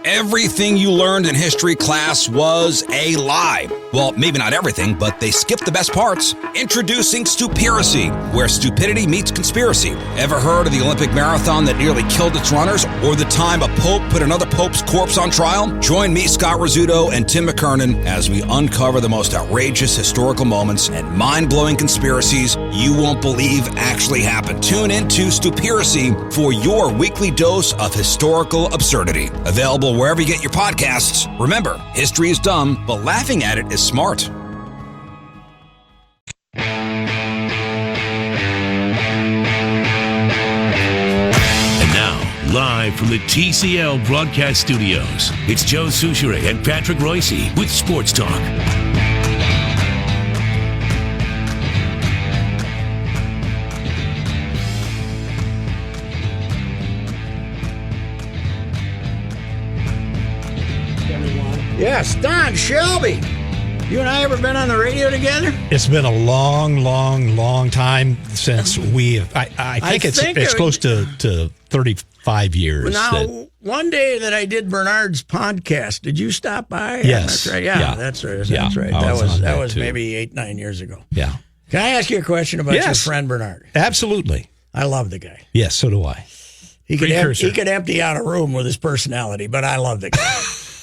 Everything you learned in history class was a lie. Well, maybe not everything, but they skipped the best parts. Introducing Stupiracy, where stupidity meets conspiracy. Ever heard of the Olympic marathon that nearly killed its runners? Or the time a pope put another pope's corpse on trial? Join me, Scott Rizzuto, and Tim McKernan as we uncover the most outrageous historical moments and mind-blowing conspiracies you won't believe actually happened. Tune into Stupiracy for your weekly dose of historical absurdity. Available wherever you get your podcasts. Remember, history is dumb, but laughing at it is smart. And now, live from the TCL broadcast studios, it's Joe Souchere and Patrick Royce with Sports Talk. Yes, Don Shelby. You and I ever been on the radio together? It's been a long time since we. I think it's close to 35 years. Now, one day that I did Bernard's podcast, did you stop by? Yes, that's right. Yeah, that's right. That's right. That was maybe 8-9 years ago. Yeah. Can I ask you a question about your friend Bernard? Absolutely. I love the guy. Yes, so do I. He could empty out a room with his personality, but I love the guy.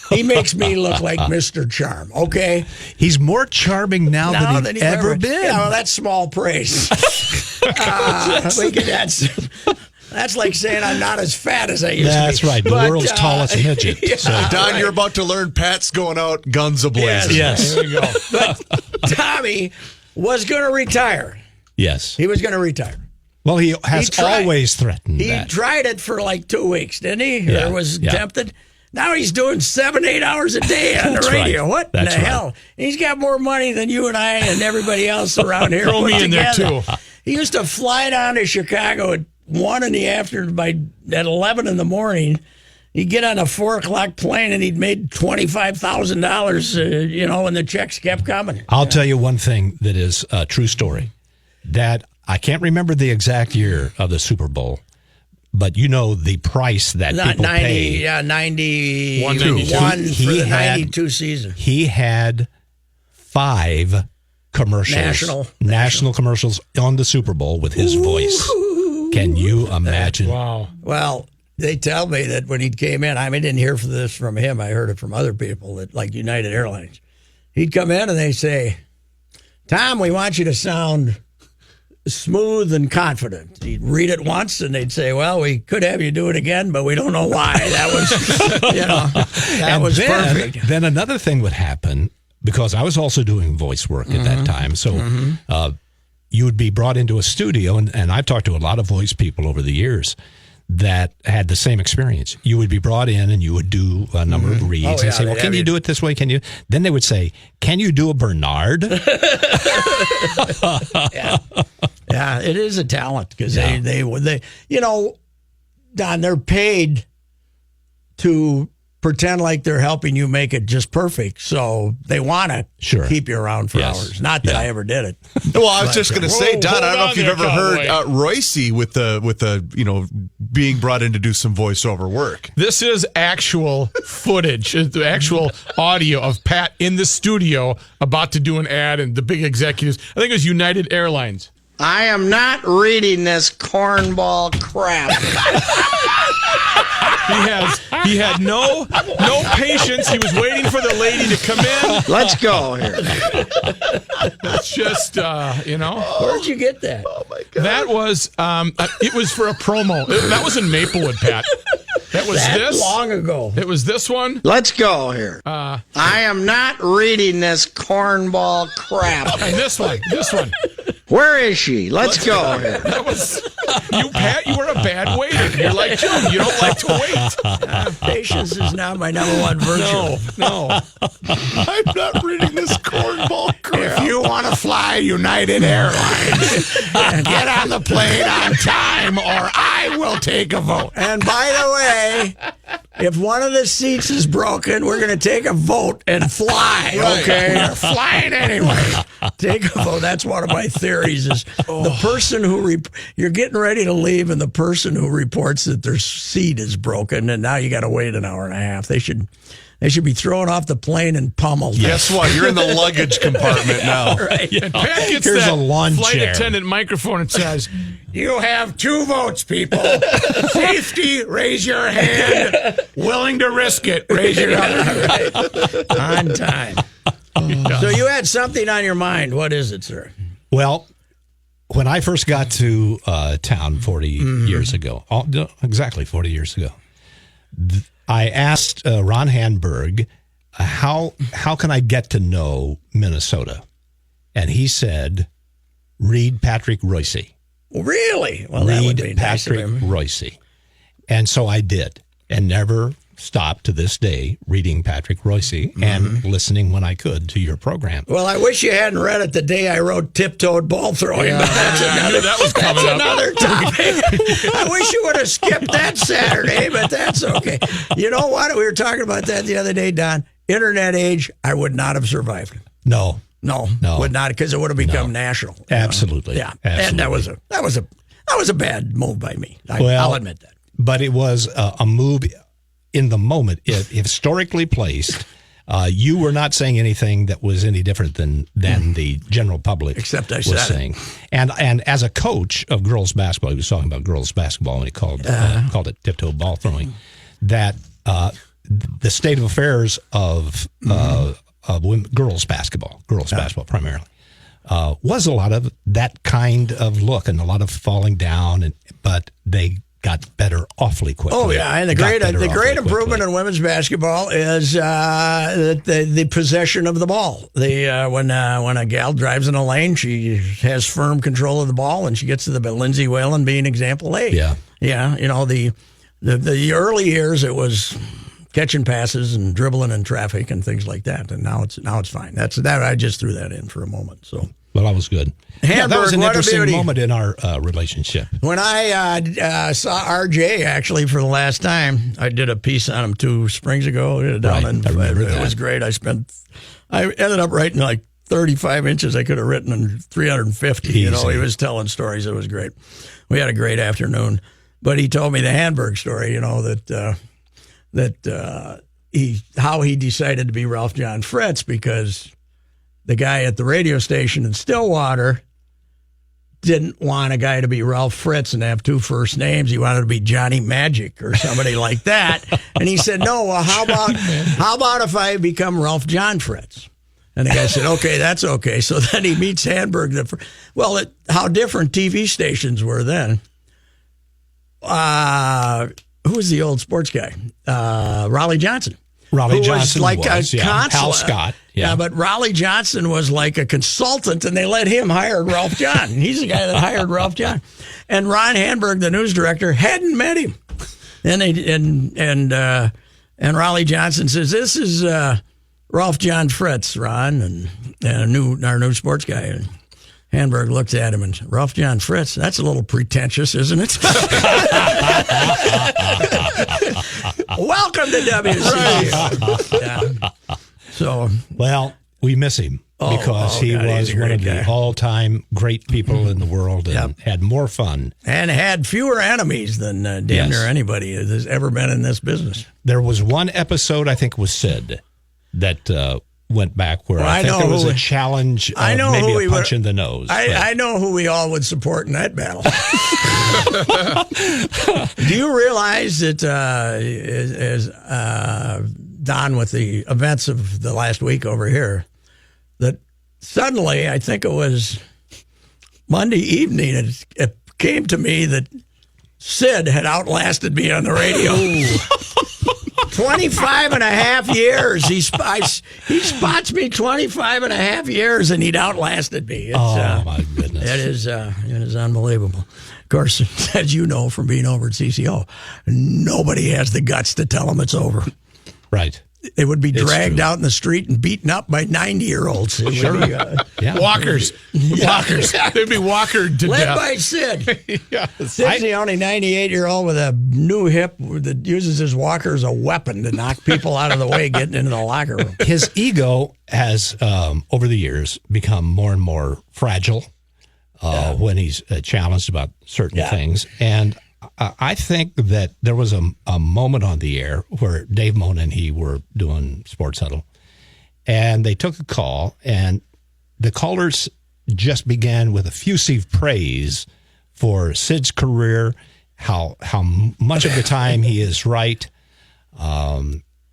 He makes me look like Mr. Charm, okay? He's more charming now than he's ever been. Yeah, well, that's small praise. That's like saying I'm not as fat as I used to be. That's right. The world's tallest midget. Yeah, so, Don, you're about to learn Pat's going out guns a-blazing. Yes. There we go. But Tommy was going to retire. Yes. He was going to retire. Well, he has always threatened that. He tried it for like 2 weeks, didn't he? Yeah. Or was tempted? Now he's doing 7-8 hours a day on the radio. Right. What in the hell? He's got more money than you and I and everybody else around here. Throw me in there, too. He used to fly down to Chicago at 1 in the afternoon. At 11 in the morning, he'd get on a 4 o'clock plane and he'd made $25,000, and the checks kept coming. I'll tell you one thing that is a true story. That I can't remember the exact year of the Super Bowl. But you know the price that people pay. Yeah, 91 for the 92 season. He had 5 commercials, national commercials on the Super Bowl with his voice. Can you imagine? Wow. Well, they tell me that when he came in, I didn't hear this from him. I heard it from other people, that like United Airlines. He'd come in and they say, Tom, we want you to sound smooth and confident. He'd read it once and they'd say, well, we could have you do it again, but we don't know why. That was perfect. Then another thing would happen, because I was also doing voice work at that time. So you would be brought into a studio, and I've talked to a lot of voice people over the years that had the same experience. You would be brought in and you would do a number of reads and say, well, can you do it this way? Can you? Then they would say, can you do a Bernard? Yeah, it is a talent because they Don, they're paid to pretend like they're helping you make it just perfect. So they want to keep you around for hours. Not that I ever did it. Well, I was just going to say, Don, I don't know if you've ever heard Royce with the being brought in to do some voiceover work. This is actual footage, the actual audio of Pat in the studio about to do an ad, and the big executives. I think it was United Airlines. I am not reading this cornball crap. He had no patience. He was waiting for the lady to come in. Let's go here. It's just, Where'd you get that? Oh, my God. That was, it was for a promo. That was in Maplewood, Pat. That was this. Long ago. It was this one. Let's go here. I am not reading this cornball crap. And this one. Where is she? Let's go here. That was you, Pat. You were a bad waiter. You're like Joe. You don't like to wait. Patience is not my number one virtue. No. I'm not reading this cornball crap. If you want to fly United Airlines, get on the plane on time, or I will take a vote. And by the way, if one of the seats is broken, we're going to take a vote and fly. Okay, we're flying anyway. Take a vote. That's one of my theories. Is the person who you're getting ready to leave, and the person who reports that their seat is broken, and now you got to wait an hour and a half. They should be thrown off the plane and pummeled. Guess what? You're in the luggage compartment now. Right. And Pat gets Here's that a lawn flight chair. attendant microphone and says, "You have 2 votes, people. Safety, raise your hand. Willing to risk it, raise your hand." On time. So you had something on your mind. What is it, sir? Well, when I first got to town 40 years ago, exactly 40 years ago, I asked Ron Handberg, how can I get to know Minnesota? And he said, read Patrick Royce. Really? Well, that would be Read nice of Patrick him. Royce. And so I did, and never stopped to this day reading Patrick Royce and listening when I could to your program. Well, I wish you hadn't read it the day I wrote tiptoed ball throwing. Yeah, but that's I knew that was coming up. another topic. I wish you would have skipped that Saturday, but that's okay. You know what? We were talking about that the other day, Don. Internet age, I would not have survived. No, No, would not, because it would have become national. absolutely. Yeah, Absolutely. and that was a bad move by me. I'll admit that. But it was a move in the moment. It historically placed. You were not saying anything that was any different than the general public Except I was said it. saying. And as a coach of girls basketball, he was talking about girls basketball when he called it tiptoe ball throwing, that the state of affairs of girls basketball primarily, was a lot of that kind of look and a lot of falling down, but they got better awfully quickly. Oh yeah, and the great improvement in women's basketball is the possession of the ball. When a gal drives in a lane, she has firm control of the ball, and she gets to the Lindsey Whalen being example A. Yeah. You know, the early years it was catching passes and dribbling in traffic and things like that, and now it's fine. That's that. I just threw that in for a moment. So. Well, that was good. Handberg, that was an what a interesting beauty. moment in our relationship. When I saw RJ, actually, for the last time, I did a piece on him 2 springs ago. Right, I remember it that. was great. I ended up writing like 35 inches. I could have written in 350. Easy. You know, he was telling stories. It was great. We had a great afternoon. But he told me the Handberg story, you know, how he decided to be Ralph John Fritz, because the guy at the radio station in Stillwater didn't want a guy to be Ralph Fritz and have 2 first names. He wanted to be Johnny Magic or somebody like that. And he said, no, well, how about if I become Ralph John Fritz? And the guy said, okay, that's okay. So then he meets Handberg. How different TV stations were then. Who was the old sports guy? Raleigh Johnson. Raleigh who Johnson was like was, a yeah. consul. Hal Scott. Yeah, but Raleigh Johnson was like a consultant, and they let him hire Ralph John. He's the guy that hired Ralph John. And Ron Handberg, the news director, hadn't met him. And Raleigh Johnson says, "This is Ralph John Fritz, Ron, and our new sports guy." And Handberg looked at him and said, "Ralph John Fritz, that's a little pretentious, isn't it?" Welcome to WCU. Yeah. So, Well, we miss him because he God, was he's a one great of guy. the all-time great people in the world and had more fun. and had fewer enemies than damn Yes. near anybody has ever been in this business. There was one episode, I think, was Sid that went back where Well, I think I know there was who a we- challenge of I know maybe who a we punch would- in the nose. I know who we all would support in that battle. Do you realize that as Don, with the events of the last week over here, that suddenly, I think it was Monday evening, it came to me that Sid had outlasted me on the radio. 25 and a half years. He spots me 25 and a half years, and he'd outlasted me. It's, my goodness. it is unbelievable. Of course, as you know from being over at CCO, nobody has the guts to tell him it's over. Right. they would be dragged out in the street and beaten up by 90-year-olds. Yeah. Walkers. Walkers. They'd be walkered to Led death. by Sid. Yes. Sid's the only 98-year-old with a new hip that uses his walker as a weapon to knock people out of the way getting into the locker room. His ego has, over the years, become more and more fragile when he's challenged about certain things. And I think that there was a moment on the air where Dave Mona and he were doing Sports Huddle, and they took a call, and the callers just began with effusive praise for Sid's career, how much of the time he is right,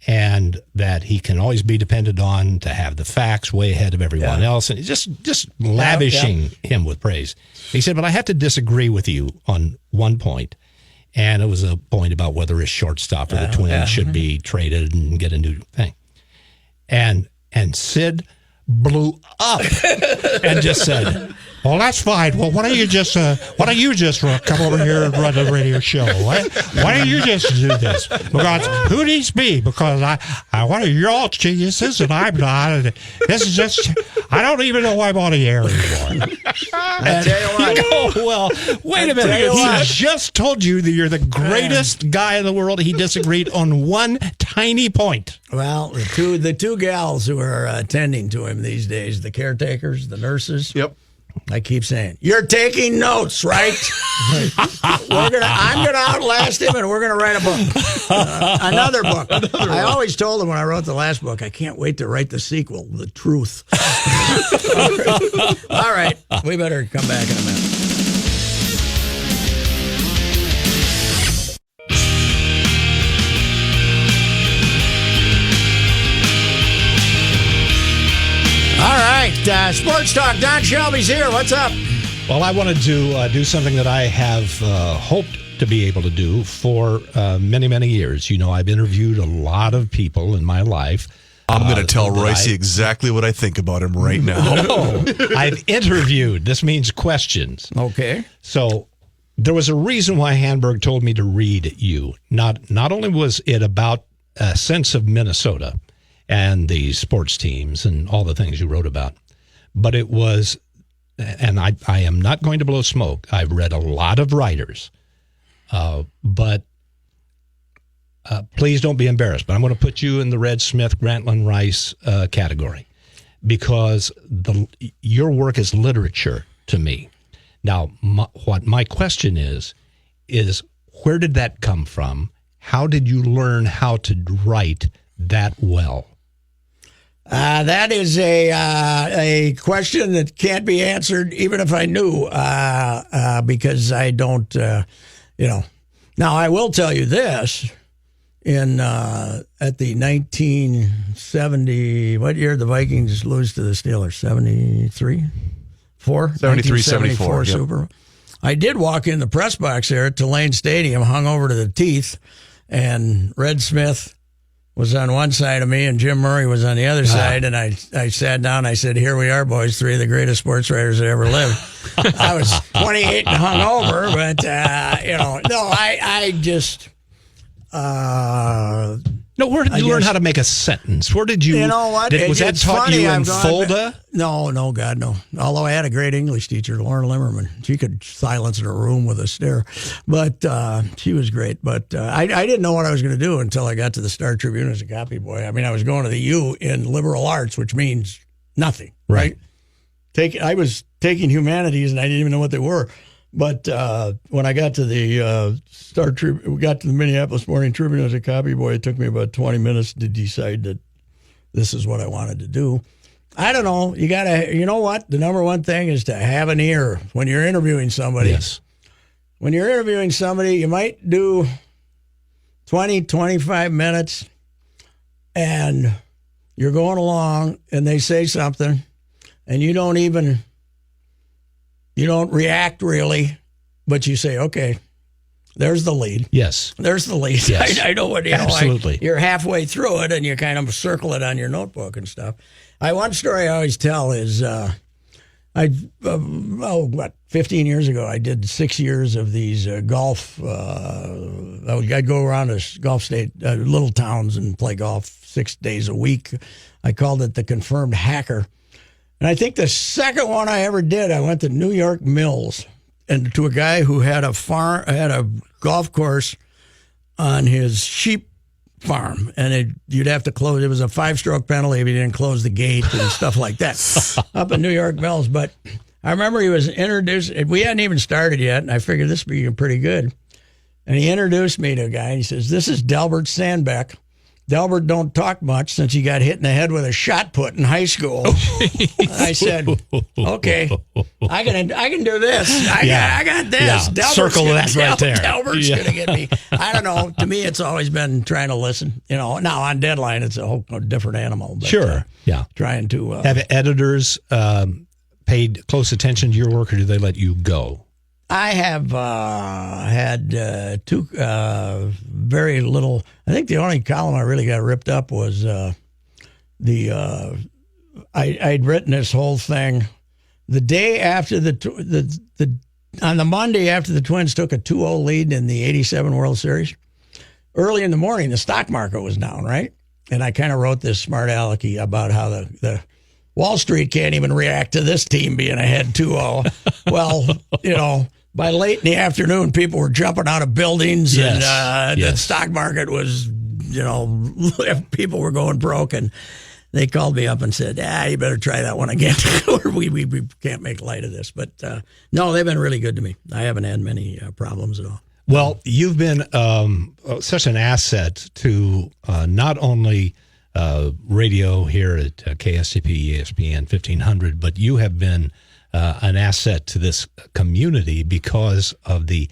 and that he can always be depended on to have the facts way ahead of everyone else, and just lavishing him with praise. He said, but I have to disagree with you on one point. And it was a point about whether his shortstop for the Twins should be traded and get a new thing. And Sid blew up and just said, well, that's fine. Well, why don't you just come over here and run a radio show? Why don't you just do this? Because who needs me? Because you're all geniuses and I'm not. And this is just, I don't even know why I'm on the air anymore. I tell you what. Well, wait a minute. He just told you that you're the greatest guy in the world. He disagreed on one tiny point. Well, the two gals who are attending to him these days, the caretakers, the nurses. Yep. I keep saying, you're taking notes, right? I'm gonna outlast him, and we're gonna write a book, another book. I always told him when I wrote the last book, I can't wait to write the sequel, The Truth. All right, we better come back in a minute. All right, Sports Talk. Don Shelby's here. What's up? Well, I wanted to do something that I have hoped to be able to do for many, many years. You know, I've interviewed a lot of people in my life. I'm going to tell Royce exactly what I think about him right now. I've interviewed. This means questions. Okay. So there was a reason why Hanberg told me to read you. Not only was it about a sense of Minnesota and the sports teams and all the things you wrote about, but it was, and I am not going to blow smoke. I've read a lot of writers, but please don't be embarrassed. But I'm going to put you in the Red Smith, Grantland Rice category because your work is literature to me. Now, what my question is where did that come from? How did you learn how to write that well? That is a question that can't be answered even if I knew, because I don't, Now, I will tell you this. At the 1970, what year did the Vikings lose to the Steelers? 73? 74. Super Bowl. I did walk in the press box there at Tulane Stadium, hung over to the teeth, and Red Smith was on one side of me and Jim Murray was on the other side, and I sat down. I said, here we are, boys, three of the greatest sports writers that ever lived. I was 28 and hung over, but, I just... No, where did you learn how to make a sentence? Where did you? You know what? Was that taught you in Fulda? No, God, no. Although I had a great English teacher, Lauren Limmerman. She could silence in a room with a stare, but she was great. But I didn't know what I was going to do until I got to the Star Tribune as a copy boy. I mean, I was going to the U in liberal arts, which means nothing, right? I was taking humanities, and I didn't even know what they were. But when I got to the Star Tribune, we got to the Minneapolis Morning Tribune as a copy boy, it took me about 20 minutes to decide that this is what I wanted to do. I don't know. You know what? The number one thing is to have an ear when you're interviewing somebody. Yes. When you're interviewing somebody, you might do 20, 25 minutes, and you're going along, and they say something, and you don't react really, but you say, okay, there's the lead. Yes. There's the lead. Yes. I know what, absolutely. You're halfway through it and you kind of circle it on your notebook and stuff. One story I always tell is 15 years ago, I did 6 years of these golf. I'd go around to golf state, little towns, and play golf 6 days a week. I called it the Confirmed Hacker. And I think the second one I ever did, I went to New York Mills and to a guy who had a golf course on his sheep farm, and you'd have to close. It was a 5-stroke penalty if you didn't close the gate and stuff like that up in New York Mills. But I remember he was introduced. We hadn't even started yet, and I figured this would be pretty good. And he introduced me to a guy. And he says, "This is Delbert Sandbeck. Delbert don't talk much since he got hit in the head with a shot put in high school." I said, "Okay, I can do this. I got this." Yeah. Circle that right there. Delbert's going to get me. I don't know. To me, it's always been trying to listen. Now on Deadline, it's a whole different animal. But, sure. Trying to have editors paid close attention to your work, or do they let you go? I have had two very little. I think the only column I really got ripped up was I'd written this whole thing the day after on the Monday after the Twins took a 2-0 lead in the '87 World Series. Early in the morning, the stock market was down, right? And I kind of wrote this smart alecky about how the Wall Street can't even react to this team being ahead 2-0. Well, by late in the afternoon, people were jumping out of buildings, and the stock market was, people were going broke, and they called me up and said, you better try that one again. we can't make light of this. But, no, they've been really good to me. I haven't had many problems at all. Well, you've been such an asset to not only radio here at KSTP, ESPN 1500, but you have been an asset to this community because of the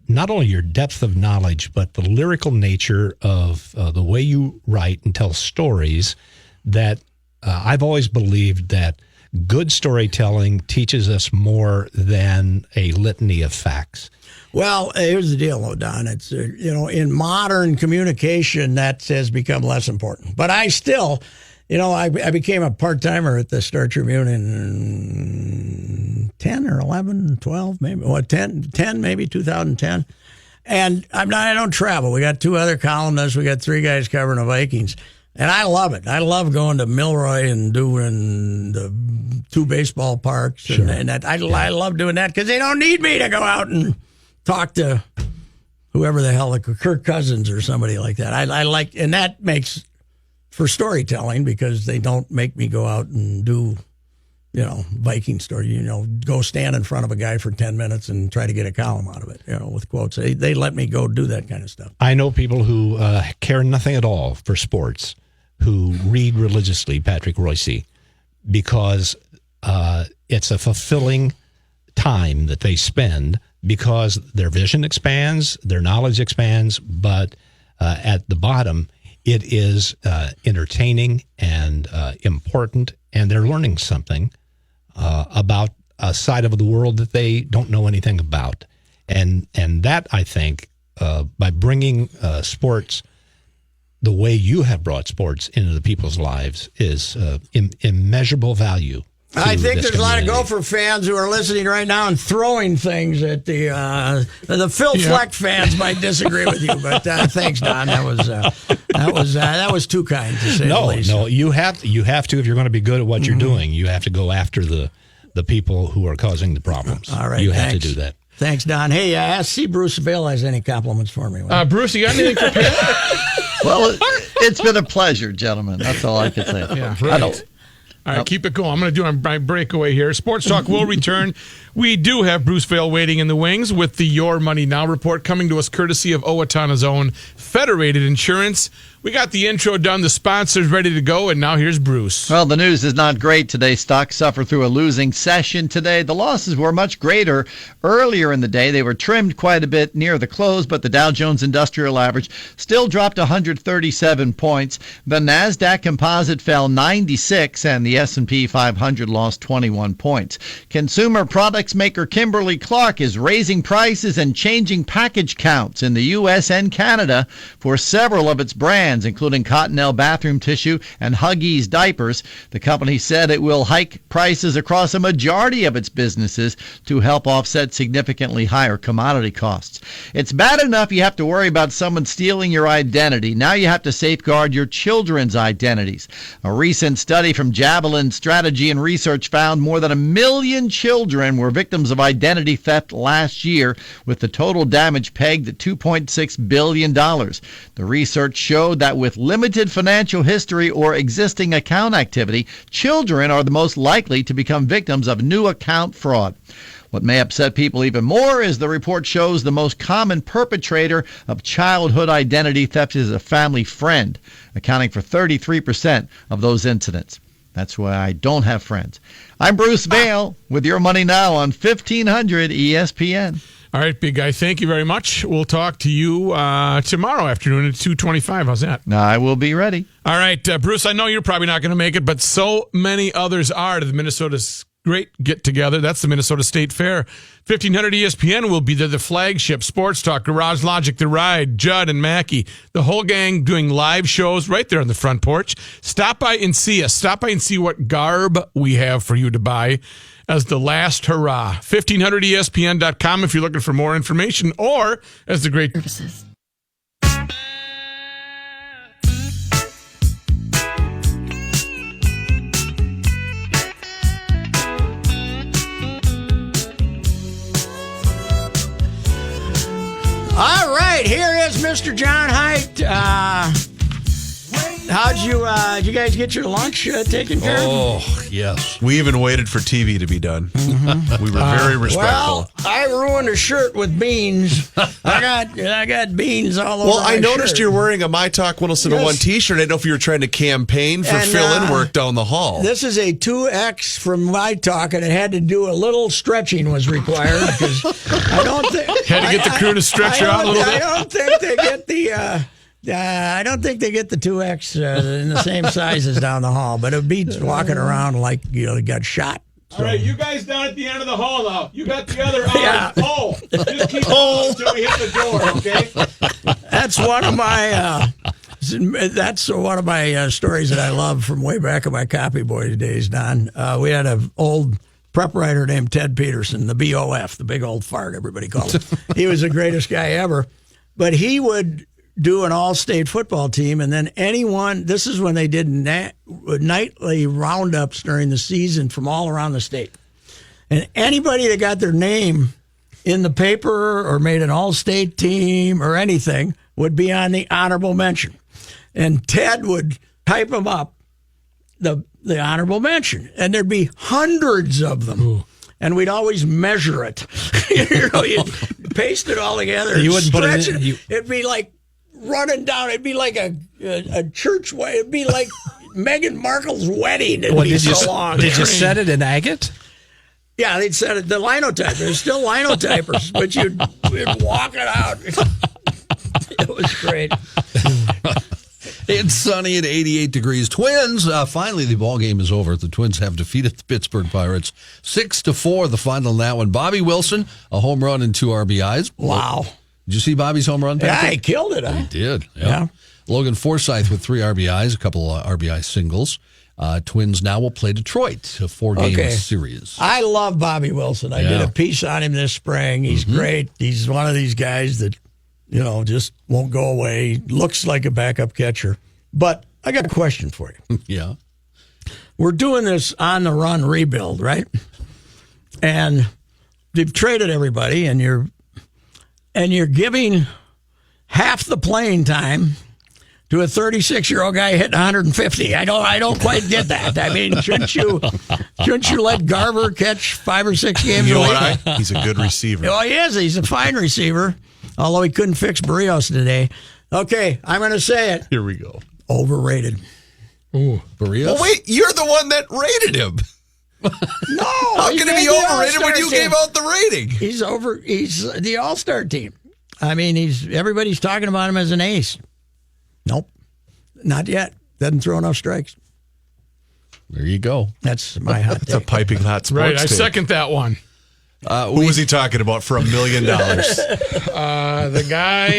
not only your depth of knowledge, but the lyrical nature of the way you write and tell stories that I've always believed that good storytelling teaches us more than a litany of facts. Well, here's the deal, though, Don. It's, in modern communication, that has become less important. But I still... I became a part-timer at the Star Tribune in 10 or 11, 12, maybe. 10 maybe, 2010. And I don't travel. We got 2 other columnists. We got 3 guys covering the Vikings. And I love it. I love going to Milroy and doing the 2 baseball parks. Sure. And that. I love doing that because they don't need me to go out and talk to whoever the hell, like Kirk Cousins or somebody like that. I like, and that makes... for storytelling, because they don't make me go out and do, Viking story, go stand in front of a guy for 10 minutes and try to get a column out of it, with quotes. They let me go do that kind of stuff. I know people who care nothing at all for sports, who read religiously Patrick Royce, because it's a fulfilling time that they spend, because their vision expands, their knowledge expands, but at the bottom, it is entertaining and important, and they're learning something about a side of the world that they don't know anything about. And that, I think, by bringing sports the way you have brought sports into the people's lives is immeasurable value. I think there's a lot of Gopher fans who are listening right now and throwing things at the Phil Fleck fans might disagree with you, but thanks, Don. That was too kind to say the least. No, you have to if you're going to be good at what you're doing. You have to go after the people who are causing the problems. All right, you have to do that. Thanks, Don. Hey, see Bruce Vail has any compliments for me. Bruce, you got anything prepared? Well, it's been a pleasure, gentlemen. That's all I can say. Yeah, right. All right, keep it going. I'm going to do my breakaway here. Sports Talk will return. We do have Bruce Vail waiting in the wings with the Your Money Now report coming to us courtesy of Owatonna's own Federated Insurance. We got the intro done, the sponsors ready to go, and now here's Bruce. Well, the news is not great today. Stocks suffer through a losing session today. The losses were much greater earlier in the day. They were trimmed quite a bit near the close, but the Dow Jones Industrial Average still dropped 137 points. The NASDAQ Composite fell 96, and the S&P 500 lost 21 points. Consumer products maker Kimberly-Clark is raising prices and changing package counts in the U.S. and Canada for several of its brands. brands, including Cottonelle bathroom tissue and Huggies diapers. The company said it will hike prices across a majority of its businesses to help offset significantly higher commodity costs. It's bad enough you have to worry about someone stealing your identity. Now you have to safeguard your children's identities. A recent study from Javelin Strategy and Research found more than 1 million children were victims of identity theft last year, with the total damage pegged at $2.6 billion. The research showed that with limited financial history or existing account activity, children are the most likely to become victims of new account fraud. What may upset people even more is the report shows the most common perpetrator of childhood identity theft is a family friend, accounting for 33% of those incidents. That's why I don't have friends. I'm Bruce Vail with Your Money Now on 1500 ESPN. All right, big guy, thank you very much. We'll talk to you tomorrow afternoon at 2:25. How's that? I will be ready. All right, Bruce, I know you're probably not going to make it, but so many others are to the Minnesota's great get-together. That's the Minnesota State Fair. 1500 ESPN will be there, the flagship, Sports Talk, Garage Logic, The Ride, Judd and Mackey, the whole gang doing live shows right there on the front porch. Stop by and see us. Stop by and see what garb we have for you to buy as the last hurrah. 1500ESPN.com if you're looking for more information, or as the great services. All right, here is Mr. John Haidt. How'd you guys get your lunch taken care of? Oh, yes. We even waited for TV to be done. We were very respectful. Well, I ruined a shirt with beans. I got beans all over. Well, I my noticed shirt. you're wearing a My Talk 1071 Yes. T-shirt. I didn't know if you were trying to campaign for fill-in work down the hall. This is a 2X from My Talk, and it had to do a little stretching was required because I don't think Had to get the crew to stretch you out a little bit. I don't think they get the. I don't think they get the 2X in the same sizes down the hall, but it beats walking around like got shot. All right, you guys down at the end of the hall now. You got the other arm. Yeah. Pull. Just keep pulling until we hit the door, okay? That's one of my stories that I love from way back in my copy boy days, Don. We had an old prep writer named Ted Peterson, the BOF, the big old fart, everybody called him. He was the greatest guy ever. But he would do an all-state football team, and then this is when they did nightly roundups during the season from all around the state. And anybody that got their name in the paper or made an all-state team or anything would be on the honorable mention. And Ted would type them up, the honorable mention, and there'd be hundreds of them. Ooh. And we'd always measure it. You'd paste it all together. You wouldn't put it in. It'd be like running down. It'd be like a church way. It'd be like Meghan Markle's wedding. It'd be so long. Did you set it in agate? Yeah, they'd set it. The linotype. There's still linotypers, but you'd walk it out. It was great. It's sunny at 88 degrees. Twins, finally the ball game is over. The Twins have defeated the Pittsburgh Pirates 6-4, the final in that one. Bobby Wilson, a home run and 2 RBIs. Wow. Did you see Bobby's home run? Yeah, he killed it. He did. Yeah. Logan Forsythe with 3 RBIs, a couple of RBI singles. Twins now will play Detroit, a 4-game series. I love Bobby Wilson. I did a piece on him this spring. He's great. He's one of these guys that, just won't go away. Looks like a backup catcher. But I got a question for you. Yeah. We're doing this on-the-run rebuild, right? And they've traded everybody, and you're giving half the playing time to a 36-year-old guy hitting 150. I don't quite get that. I mean, shouldn't you let Garver catch 5 or 6 games a week? He's a good receiver. Oh, he is. He's a fine receiver, although he couldn't fix Barrios today. Okay, I'm going to say it. Here we go. Overrated. Ooh, Barrios? Well, wait, you're the one that rated him. No. How can he be overrated when you gave out the rating? He's the All-Star team. I mean, everybody's talking about him as an ace. Nope. Not yet. Doesn't throw enough strikes. There you go. That's my hot take. It's a piping hot sports Right, I take. second that one. Who was he talking about for $1 million? The guy,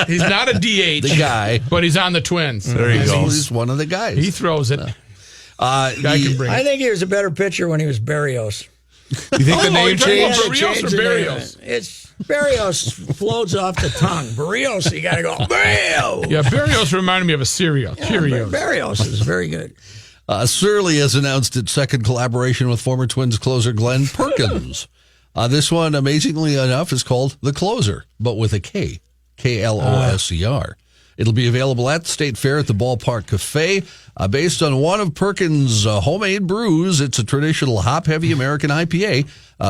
he's not a DH. The guy. But he's on the Twins. There you go. He's one of the guys. He throws it. Guy can bring I it. think he was a better pitcher when he was Barrios. You think the name you're talking about changed? Barrios or Changed the name. Barrios? It's Barrios floats off the tongue. Barrios, you got to go, Barrios. Yeah, Barrios reminded me of a cereal. Cheerios. Barrios is very good. Surly has announced its second collaboration with former Twins closer Glenn Perkins. This one, amazingly enough, is called The Closer, but with a K. K-L-O-S-E-R. It'll be available at the State Fair at the Ballpark Cafe. Based on one of Perkins' homemade brews, it's a traditional hop-heavy American IPA.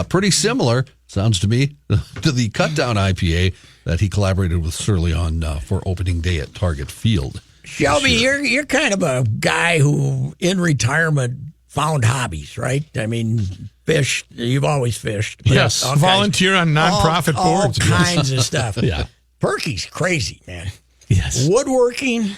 Pretty similar, sounds to me, to the Cut-Down IPA that he collaborated with Surly on for opening day at Target Field. Shelby, you're kind of a guy who, in retirement, found hobbies, right? I mean, fish. You've always fished. but Yes, all volunteer on nonprofit all boards. kinds of stuff. Yeah. Perky's crazy, man. Yes. Woodworking,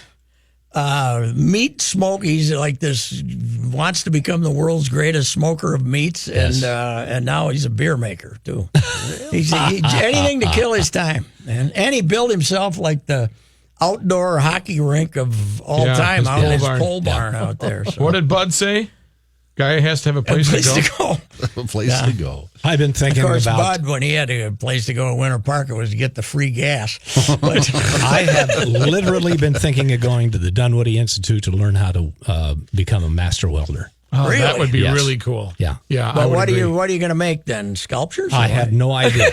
meat smoke. He's like this, wants to become the world's greatest smoker of meats, and now he's a beer maker too. He's anything to kill his time, and he built himself like the outdoor hockey rink of all time his out in his pole barn. pole barn out there. So. What did Bud say? Guy has to have a place, to go. A place to go. I've been thinking Of course, about. Bud, when he had a place to go in Winter Park, it was to get the free gas. But I have literally been thinking of going to the Dunwoody Institute to learn how to become a master welder. Oh, Really? that would be Yes. really cool. Yeah. Yeah. I But would what agree. are you going to make then? Sculptures? or I what? have no idea.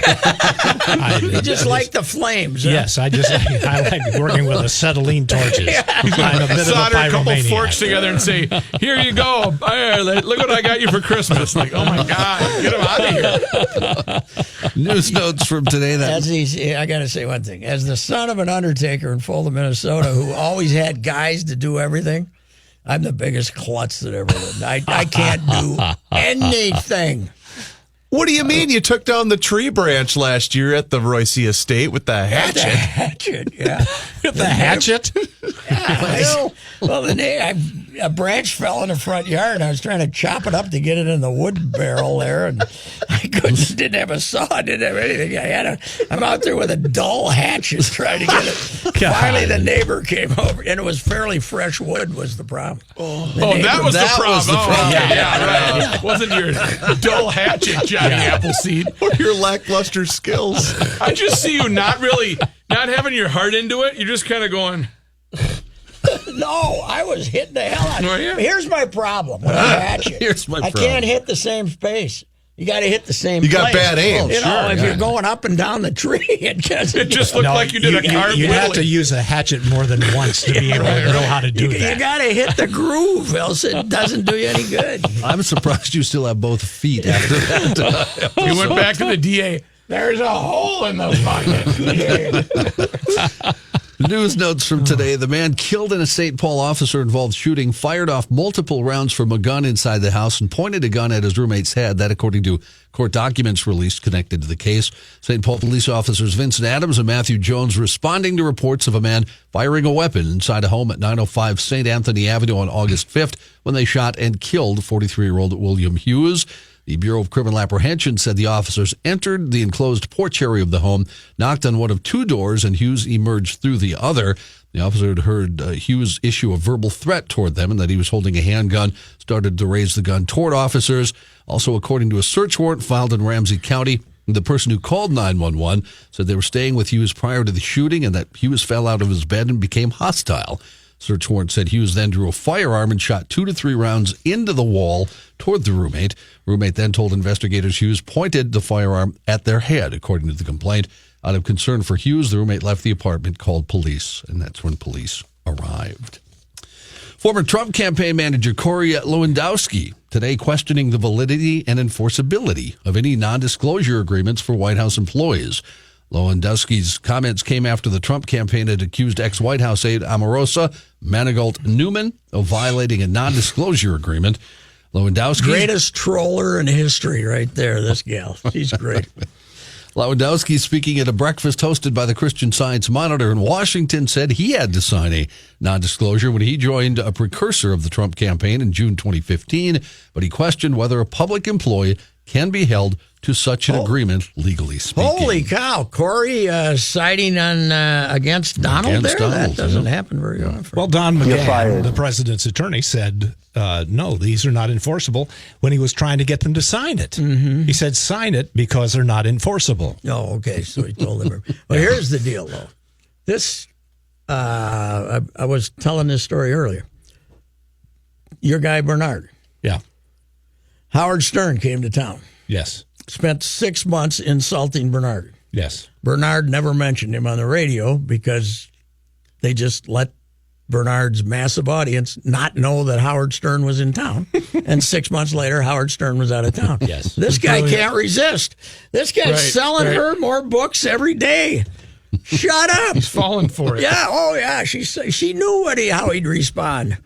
You just like the flames. Huh? Yes, I like working with acetylene torches. I'm a bit of a Solder a couple pyromaniac. forks together and say, "Here you go. Here, look what I got you for Christmas." Like, oh my God, get him out of here. News notes from today. I got to say one thing. As the son of an undertaker in Fulda, Minnesota, who always had guys to do everything, I'm the biggest klutz that ever lived. I can't do anything. What do you mean? You took down the tree branch last year at the Royce Estate with the hatchet. Hatchet, yeah. The hatchet? Well, a branch fell in the front yard, and I was trying to chop it up to get it in the wood barrel there, and I didn't have a saw, didn't have anything. I'm out there with a dull hatchet trying to get it. Finally, the neighbor came over, and it was fairly fresh wood was the problem. That was the problem. Right. It wasn't your dull hatchet, Johnny Appleseed. Or your lackluster skills. I just see you not having your heart into it. You're just kind of going. No, I was hitting the hell out of Oh, it. yeah? Here's my problem with a hatchet. Here's my I problem. can't hit the same space. You got to hit the same You got place. bad aim. You know, if you're going up and down the tree, it Just looked like you did a cartwheel. You have to use a hatchet more than once to be able to know how to do You that. got to hit the groove, else it doesn't do you any good. I'm surprised you still have both feet after that. You went back to the DA. There's a hole in the bucket. News notes from today. The man killed in a St. Paul officer-involved shooting fired off multiple rounds from a gun inside the house and pointed a gun at his roommate's head. That, according to court documents released connected to the case. St. Paul police officers Vincent Adams and Matthew Jones responding to reports of a man firing a weapon inside a home at 905 St. Anthony Avenue on August 5th when they shot and killed 43-year-old William Hughes. The Bureau of Criminal Apprehension said the officers entered the enclosed porch area of the home, knocked on one of two doors, and Hughes emerged through the other. The officer had heard Hughes issue a verbal threat toward them and that he was holding a handgun, started to raise the gun toward officers. Also, according to a search warrant filed in Ramsey County, the person who called 911 said they were staying with Hughes prior to the shooting and that Hughes fell out of his bed and became hostile. Search warrant said Hughes then drew a firearm and shot 2 to 3 rounds into the wall toward the roommate. Roommate then told investigators Hughes pointed the firearm at their head, according to the complaint. Out of concern for Hughes, the roommate left the apartment, called police, and that's when police arrived. Former Trump campaign manager Corey Lewandowski today questioning the validity and enforceability of any non-disclosure agreements for White House employees. Lewandowski's comments came after the Trump campaign had accused ex-White House aide Omarosa Manigault Newman of violating a non-disclosure agreement. Lewandowski, Greatest troller in history right there, this gal. She's great. Lewandowski, speaking at a breakfast hosted by the Christian Science Monitor in Washington, said he had to sign a non-disclosure when he joined a precursor of the Trump campaign in June 2015, but he questioned whether a public employee can be held to such an agreement, legally speaking. Holy cow. Corey siding on against Donald Against there? Donald, That doesn't happen very often. Well, Don McGahn, the president's attorney, said, no, these are not enforceable when he was trying to get them to sign it. He said, sign it because they're not enforceable. Oh, okay. So he told them. Well, here's the deal, though. This, I was telling this story earlier. Your guy, Bernard. Yeah. Howard Stern came to town. Yes. Spent 6 months insulting Bernard. Yes. Bernard never mentioned him on the radio because they just let Bernard's massive audience not know that Howard Stern was in town. And 6 months later, Howard Stern was out of town. Yes. This guy can't resist. This guy's selling her more books every day. Shut up. He's falling for it. Yeah. Oh, yeah. She knew how he'd respond.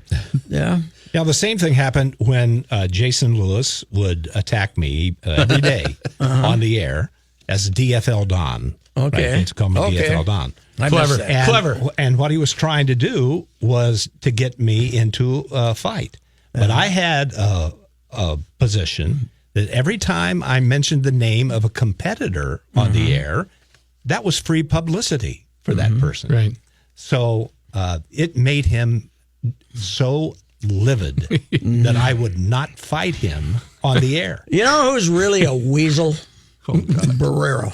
Yeah. Now, the same thing happened when Jason Lewis would attack me every day on the air as DFL Don. Okay. Right? It's called me DFL Don. Clever. And what he was trying to do was to get me into a fight. But I had a position that every time I mentioned the name of a competitor on the air, that was free publicity for that person. Right. So it made him so livid that I would not fight him on the air. You know who's really a weasel? Barrero.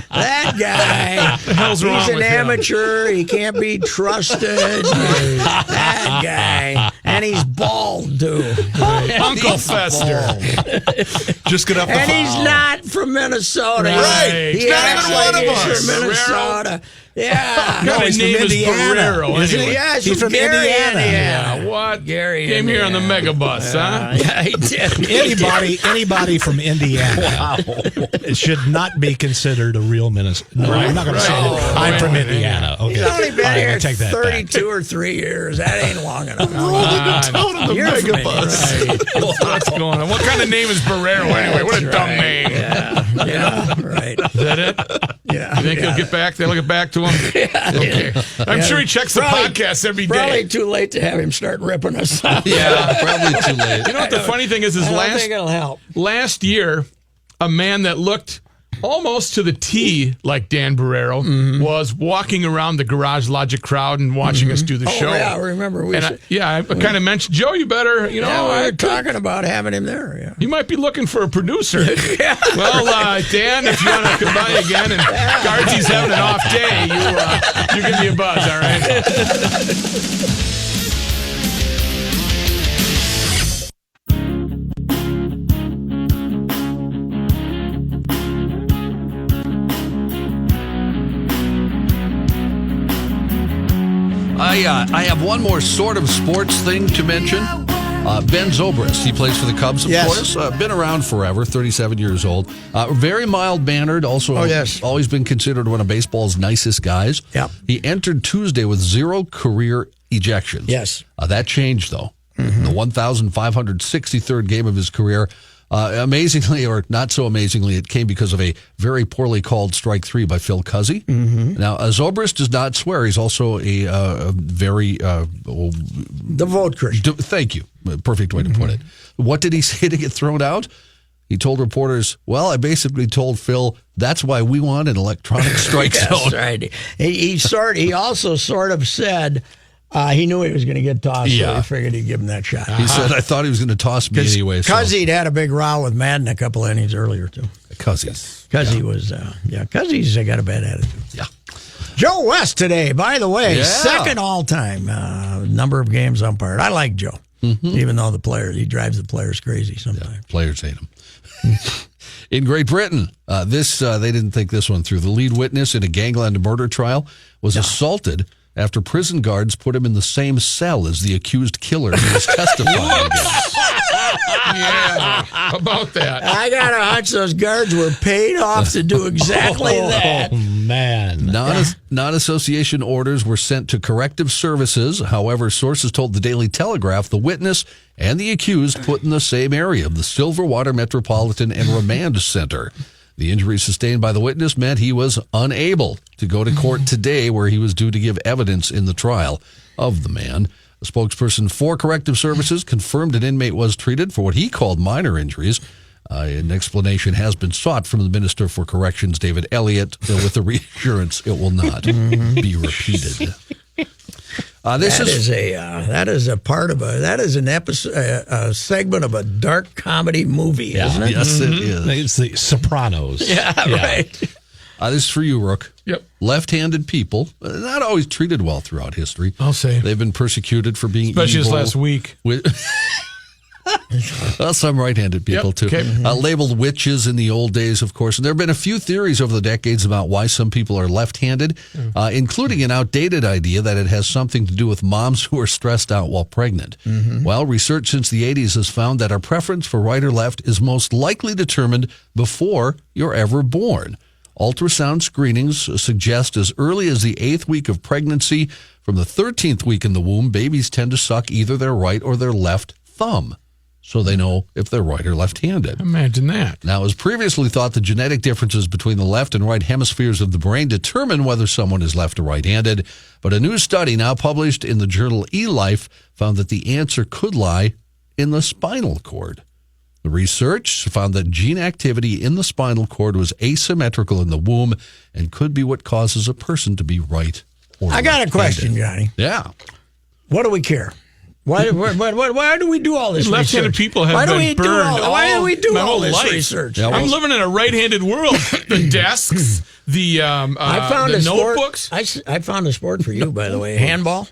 That guy, The hell's wrong he's an with him? amateur. He can't be trusted. That guy. And he's bald, too. Uncle Fester. Just get up the And he's not from Minnesota. Right. He He's not acts even one like of he's us. from Minnesota. Yeah. What kind of name is Barrero, isn't anyway? he? Yeah, He's from Gary, Indiana. Yeah, what? Gary, Came here on the Indiana. megabus, huh? Yeah, he did. Anybody from Indiana should not be considered a real Minnesota. No, I'm not going to say that. I'm from Indiana. Okay. He's only been All right, here I take that 32 or 3 years. That ain't long enough. You're You're from Indiana. What's going on? What kind of name is Barrero, anyway? What a dumb name. Yeah, right. Is that it? Yeah. You think yeah. they'll get back? They'll get back to him? Okay. I'm sure he checks the podcast every day. Probably too late to have him start ripping us off. Yeah, probably too late. You know what the funny thing is I don't think it'll help. last year, a man that looked almost to the T like Dan Barrero was walking around the Garage Logic crowd and watching us do the show. Oh, yeah, I remember. I kind of mentioned, Joe, you better, we were talking about having him there. Yeah. you might be looking for a producer. Well, Dan, if you want to come by again and Guardsy's having an off day, you give me a buzz, all right? I have one more sort of sports thing to mention. Ben Zobrist, he plays for the Cubs, of course. Been around forever, 37 years old. Very mild-mannered, also always been considered one of baseball's nicest guys. Yep. He entered Tuesday with 0 career ejections. Yes. That changed, though. The 1,563rd game of his career. Amazingly, or not so amazingly, it came because of a very poorly called strike 3 by Phil Cuzzi. Now, Zobrist does not swear. He's also a very... Devout Christian. Thank you. Perfect way to put it. What did he say to get thrown out? He told reporters, well, I basically told Phil, that's why we want an electronic strike zone. That's right. He also sort of said... he knew he was going to get tossed, so he figured he'd give him that shot. He said, I thought he was going to toss me anyway. Because he'd had a big row with Madden a couple innings earlier, too. Cuzzi's. Cuzzi's got a bad attitude. Yeah. Joe West today, by the way, Yeah. second all-time number of games umpired. I like Joe, even though he drives the players crazy sometimes. Players hate him. In Great Britain, they didn't think this one through. The lead witness in a gangland murder trial was assaulted after prison guards put him in the same cell as the accused killer he was testifying against. Yeah, how about that? I got a hunch those guards were paid off to do exactly that. Oh, man. Non-association orders were sent to corrective services. However, sources told the Daily Telegraph the witness and the accused put in the same area of the Silverwater Metropolitan and Remand Center. The injuries sustained by the witness meant he was unable to go to court today, where he was due to give evidence in the trial of the man. A spokesperson for Corrective Services confirmed an inmate was treated for what he called minor injuries. An explanation has been sought from the Minister for Corrections, David Elliott, with the reassurance it will not be repeated. That is a part of that is an episode, a segment of a dark comedy movie, isn't it? Yes, it is. It's the Sopranos. Yeah, right. This is for you, Rook. Yep. Left-handed people, not always treated well throughout history. I'll say. They've been persecuted for being Especially evil. this last week. Well, some right-handed people, too. Okay. Labeled witches in the old days, of course. And there have been a few theories over the decades about why some people are left-handed, including an outdated idea that it has something to do with moms who are stressed out while pregnant. Well, research since the 80s has found that our preference for right or left is most likely determined before you're ever born. Ultrasound screenings suggest as early as the 8th week of pregnancy, from the 13th week in the womb, babies tend to suck either their right or their left thumb, so they know if they're right or left-handed. Imagine that. Now, as previously thought, the genetic differences between the left and right hemispheres of the brain determine whether someone is left or right-handed, but a new study now published in the journal eLife found that the answer could lie in the spinal cord. The research found that gene activity in the spinal cord was asymmetrical in the womb and could be what causes a person to be right or I got a question, Johnny. Yeah. What do we care? Why do we do all this Left-handed research? people have been burned Why do we do my all whole this life. research? Yeah, I'm living in a right-handed world. The desks, the notebooks. I found a sport for you, by the way, handball.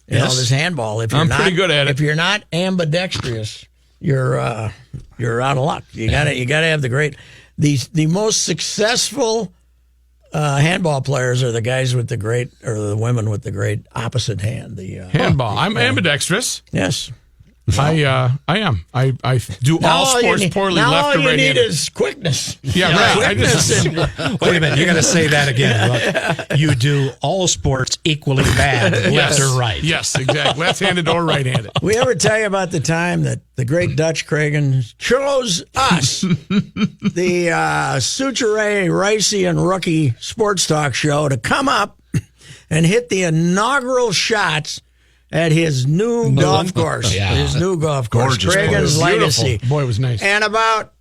You know, this handball. If you're I'm not, pretty good at it. If you're not ambidextrous, you're out of luck. You gotta have the most successful handball players are the guys with the great, or the women with the great opposite hand. The Handball. I'm ambidextrous. Yes. I am. I do all sports poorly, now left all or you right-handed. need is quickness. Yeah, right. Wait a minute, you're going to say that again. Look, you do all sports equally bad, left or right. Yes, exactly. Left-handed or right-handed. We ever tell you about the time that the great Dutch Kragen chose us, the Suture, Ricey, and Rookie Sports Talk Show, to come up and hit the inaugural shots at his new golf course. Yeah. His new golf course. Gorgeous Kragen's Beautiful. Legacy. Boy, it was nice. And about,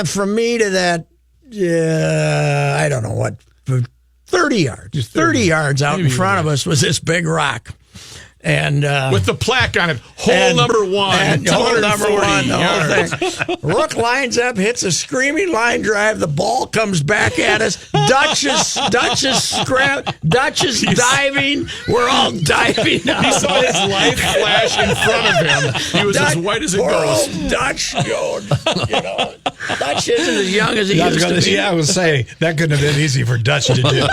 from me to that, I don't know what, 30 yards. Just 30 yards out in maybe front of us was this big rock. And with the plaque on it, hole number one, and hole 240 number one, the yards. whole thing. Rook lines up, hits a screaming line drive. The ball comes back at us. Dutch is diving. We're all diving. He saw his life flash in front of him. He was as white as a poor ghost. old Dutch, Dutch isn't as young as he used to be. Yeah, I was saying, that couldn't have been easy for Dutch to do.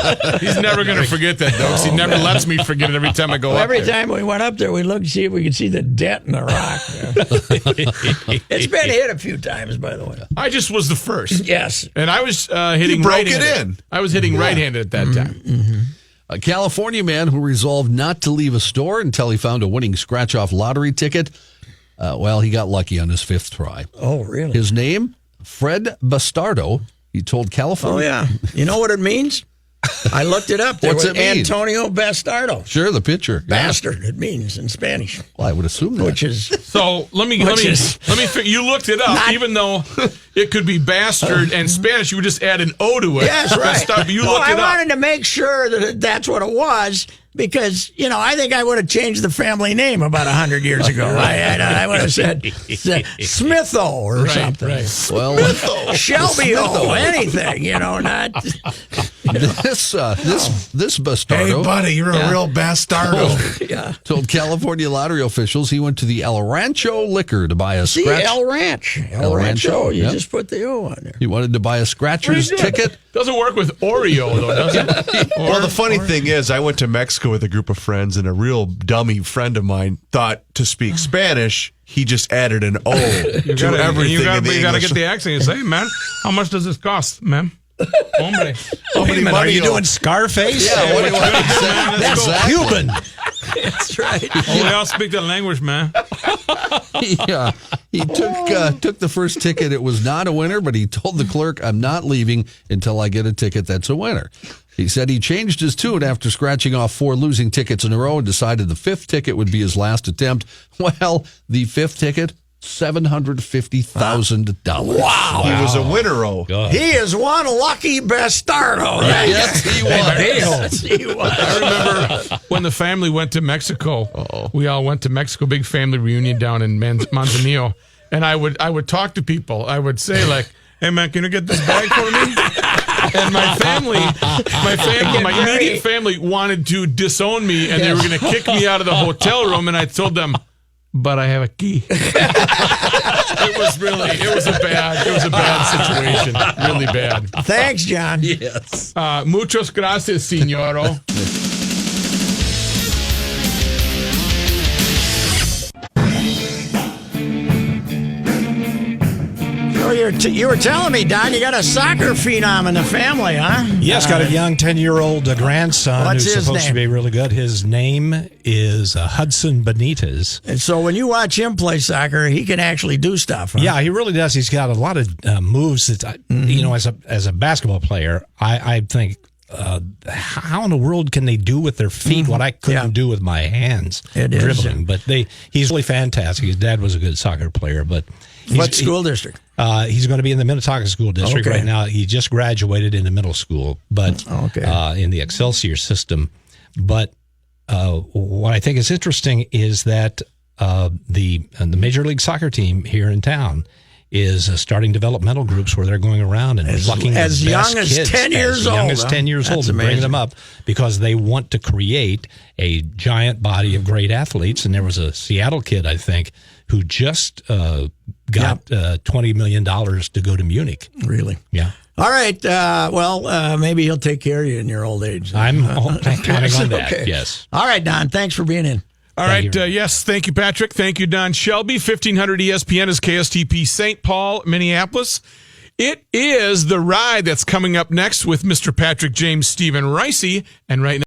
He's never going to forget that, though, 'cause he never lets me forget it every time I go up Every there. time we went up there, we looked to see if we could see the dent in the rock. It's been hit a few times, by the way. I just was the first. Yes. And I was hitting broke it right-handed. in. I was hitting right-handed at that time. A California man who resolved not to leave a store until he found a winning scratch-off lottery ticket. He got lucky on his 5th try. Oh, really? His name, Fred Bastardo. He told Oh, California. yeah. You know what it means? I looked it up. There What's was it mean? Antonio Bastardo. Sure, the pitcher. Yeah. Bastard, it means in Spanish. Well, I would assume that. Which is So let me. You looked it up, even though it could be bastard and Spanish. You would just add an O to it. yes, right. But you well, looked I it up. wanted to make sure that that's what it was because I think I would have changed the family name about 100 years ago. I would have said Smitho or something. Right. Well, Shelby-o, anything. Not. this Bastardo buddy, you're a real bastardo. Yeah. told California lottery officials he went to the El Rancho liquor to buy a See, scratch. El Ranch. El Rancho, Rancho. You yep. just put the O on there. He wanted to buy a scratcher's Pretty good. ticket. Doesn't work with Oreo, though, does it? Well, the funny thing is, I went to Mexico with a group of friends, and a real dummy friend of mine thought to speak Spanish. He just added an O to everything You in the gotta English. get the accent. You say, man, how much does this cost, man? Hombre. How Wait many a minute, are money you you- doing Scarface? Yeah, what do you want to say? Let's go. Exactly. Cuban. That's right. Oh, we all speak the language, man. Yeah, he took the first ticket. It was not a winner, but he told the clerk, "I'm not leaving until I get a ticket that's a winner." He said he changed his tune after scratching off 4 losing tickets in a row and decided the 5th ticket would be his last attempt. Well, the 5th ticket, $750,000. Wow. He was a winner-o. He is one lucky bastardo. Right? Yes, he was. Yes, he was. I remember when the family went to Mexico. We all went to Mexico, big family reunion down in Manzanillo. And I would talk to people. I would say, like, hey, man, can you get this bag for me? And my immediate family wanted to disown me, and they were going to kick me out of the hotel room. And I told them, but I have a key. It was a bad situation. Really bad. Thanks, John. Yes. Muchos gracias, señoro. So you were telling me, Don, you got a soccer phenom in the family, huh? Yes, got a young 10-year-old grandson What's who's his supposed to name? be really good. His name is Hudson Benitez. And so when you watch him play soccer, he can actually do stuff. Huh? Yeah, he really does. He's got a lot of moves that, as a basketball player, I think, how in the world can they do with their feet what I couldn't do with my hands It is. dribbling? But he's really fantastic. His dad was a good soccer player, but What school district? He's going to be in the Minnetonka School District Okay. right now. He just graduated into middle school, but in the Excelsior system. But what I think is interesting is that the Major League Soccer team here in town is starting developmental groups where they're going around and plucking as the young best as kids, 10 years as young old, as huh? 10 years That's old, and bring amazing. them up because they want to create a giant body of great athletes. And there was a Seattle kid, I think, who just got $20 million to go to Munich. Really? Yeah. All right. Maybe he'll take care of you in your old age. I'm counting on that, Okay. yes. All right, Don. Thanks for being in. All right. Yes. Thank you, Patrick. Thank you, Don Shelby. 1500 ESPN is KSTP St. Paul, Minneapolis. It is the ride that's coming up next with Mr. Patrick James Stephen Ricey. And right now,